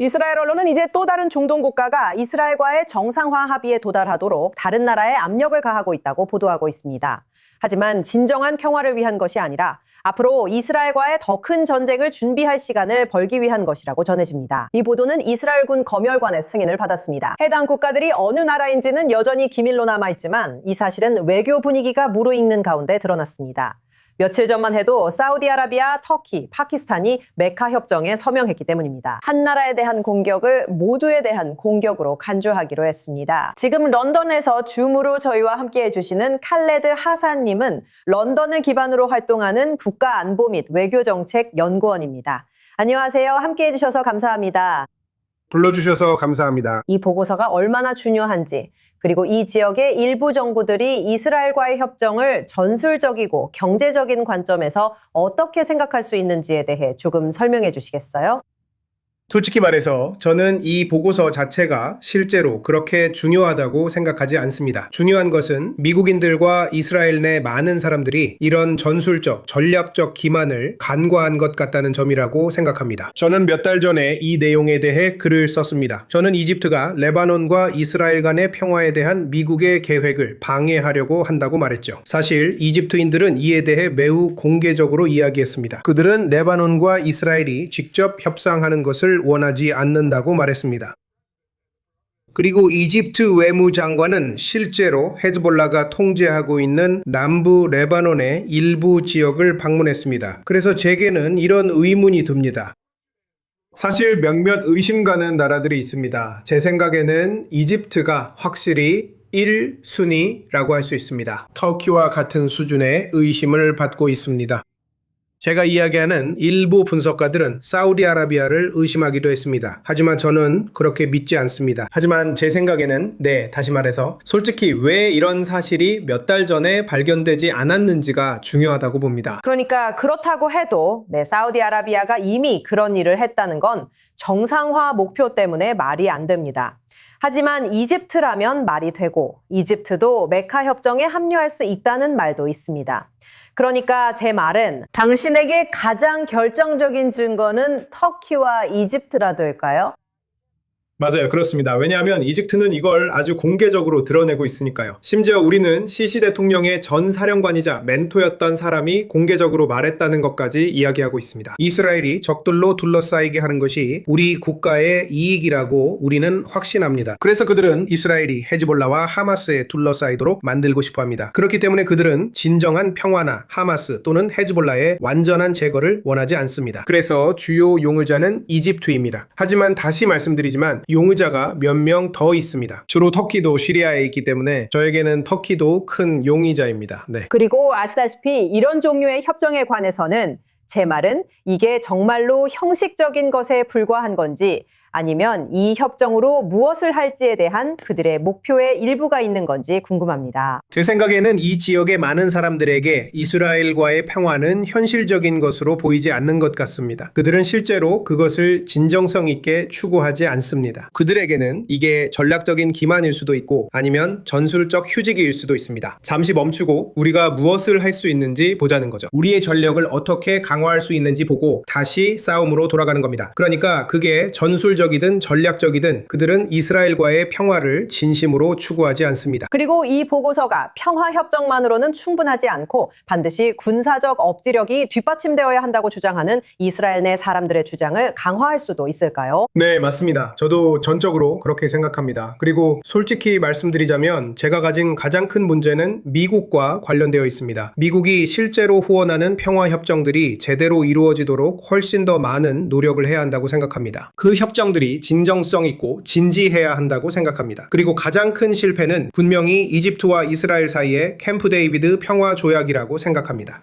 이스라엘 언론은 이제 또 다른 중동 국가가 이스라엘과의 정상화 합의에 도달하도록 다른 나라에 압력을 가하고 있다고 보도하고 있습니다. 하지만 진정한 평화를 위한 것이 아니라 앞으로 이스라엘과의 더 큰 전쟁을 준비할 시간을 벌기 위한 것이라고 전해집니다. 이 보도는 이스라엘군 검열관의 승인을 받았습니다. 해당 국가들이 어느 나라인지는 여전히 기밀로 남아있지만 이 사실은 외교 분위기가 무르익는 가운데 드러났습니다. 며칠 전만 해도 사우디아라비아, 터키, 파키스탄이 메카 협정에 서명했기 때문입니다. 한 나라에 대한 공격을 모두에 대한 공격으로 간주하기로 했습니다. 지금 런던에서 줌으로 저희와 함께 해주시는 칼레드 하산님은 런던을 기반으로 활동하는 국가안보 및 외교정책 연구원입니다. 안녕하세요. 함께 해주셔서 감사합니다. 불러주셔서 감사합니다. 이 보고서가 얼마나 중요한지, 그리고 이 지역의 일부 정부들이 이스라엘과의 협정을 전술적이고 경제적인 관점에서 어떻게 생각할 수 있는지에 대해 조금 설명해 주시겠어요? 솔직히 말해서 저는 이 보고서 자체가 실제로 그렇게 중요하다고 생각하지 않습니다. 중요한 것은 미국인들과 이스라엘 내 많은 사람들이 이런 전술적, 전략적 기만을 간과한 것 같다는 점이라고 생각합니다. 저는 몇 달 전에 이 내용에 대해 글을 썼습니다. 저는 이집트가 레바논과 이스라엘 간의 평화에 대한 미국의 계획을 방해하려고 한다고 말했죠. 사실 이집트인들은 이에 대해 매우 공개적으로 이야기했습니다. 그들은 레바논과 이스라엘이 직접 협상하는 것을 원하지 않는다고 말했습니다. 그리고 이집트 외무장관은 실제로 헤즈볼라가 통제하고 있는 남부 레바논의 일부 지역을 방문했습니다. 그래서 제게는 이런 의문이 듭니다. 사실 몇몇 의심 가는 나라들이 있습니다. 제 생각에는 이집트가 확실히 1순위라고 할 수 있습니다. 터키와 같은 수준의 의심을 받고 있습니다. 제가 이야기하는 일부 분석가들은 사우디아라비아를 의심하기도 했습니다. 하지만 저는 그렇게 믿지 않습니다. 하지만 제 생각에는 다시 말해서 솔직히 왜 이런 사실이 몇 달 전에 발견되지 않았는지가 중요하다고 봅니다. 그러니까 그렇다고 해도 사우디아라비아가 이미 그런 일을 했다는 건 정상화 목표 때문에 말이 안 됩니다. 하지만 이집트라면 말이 되고 이집트도 메카 협정에 합류할 수 있다는 말도 있습니다. 그러니까 제 말은 당신에게 가장 결정적인 증거는 터키와 이집트라 될까요? 맞아요. 그렇습니다. 왜냐하면 이집트는 이걸 아주 공개적으로 드러내고 있으니까요. 심지어 우리는 시시 대통령의 전 사령관이자 멘토였던 사람이 공개적으로 말했다는 것까지 이야기하고 있습니다. 이스라엘이 적들로 둘러싸이게 하는 것이 우리 국가의 이익이라고 우리는 확신합니다. 그래서 그들은 이스라엘이 헤즈볼라와 하마스에 둘러싸이도록 만들고 싶어 합니다. 그렇기 때문에 그들은 진정한 평화나 하마스 또는 헤즈볼라의 완전한 제거를 원하지 않습니다. 그래서 주요 용의자는 이집트입니다. 하지만 다시 말씀드리지만 용의자가 몇 명 더 있습니다. 주로 터키도 시리아에 있기 때문에 저에게는 터키도 큰 용의자입니다. 그리고 아시다시피 이런 종류의 협정에 관해서는 제 말은 이게 정말로 형식적인 것에 불과한 건지 아니면 이 협정으로 무엇을 할지에 대한 그들의 목표의 일부가 있는 건지 궁금합니다. 제 생각에는 이 지역의 많은 사람들에게 이스라엘과의 평화는 현실적인 것으로 보이지 않는 것 같습니다. 그들은 실제로 그것을 진정성 있게 추구하지 않습니다. 그들에게는 이게 전략적인 기만일 수도 있고 아니면 전술적 휴지기일 수도 있습니다. 잠시 멈추고 우리가 무엇을 할 수 있는지 보자는 거죠. 우리의 전력을 어떻게 강화할 수 있는지 보고 다시 싸움으로 돌아가는 겁니다. 그러니까 그게 전술적이든 전략적이든 그들은 이스라엘과의 평화를 진심으로 추구하지 않습니다. 그리고 이 보고서가 평화협정만으로는 충분하지 않고 반드시 군사적 억지력이 뒷받침되어야 한다고 주장하는 이스라엘 내 사람들의 주장을 강화할 수도 있을까요? 네, 맞습니다. 저도 전적으로 그렇게 생각합니다. 그리고 솔직히 말씀드리자면 제가 가진 가장 큰 문제는 미국과 관련되어 있습니다. 미국이 실제로 후원하는 평화협정들이 제대로 이루어지도록 훨씬 더 많은 노력을 해야 한다고 생각합니다. 그 협정들이 진정성 있고 진지해야 한다고 생각합니다. 그리고 가장 큰 실패는 분명히 이집트와 이스라엘 사이의 캠프 데이비드 평화 조약이라고 생각합니다.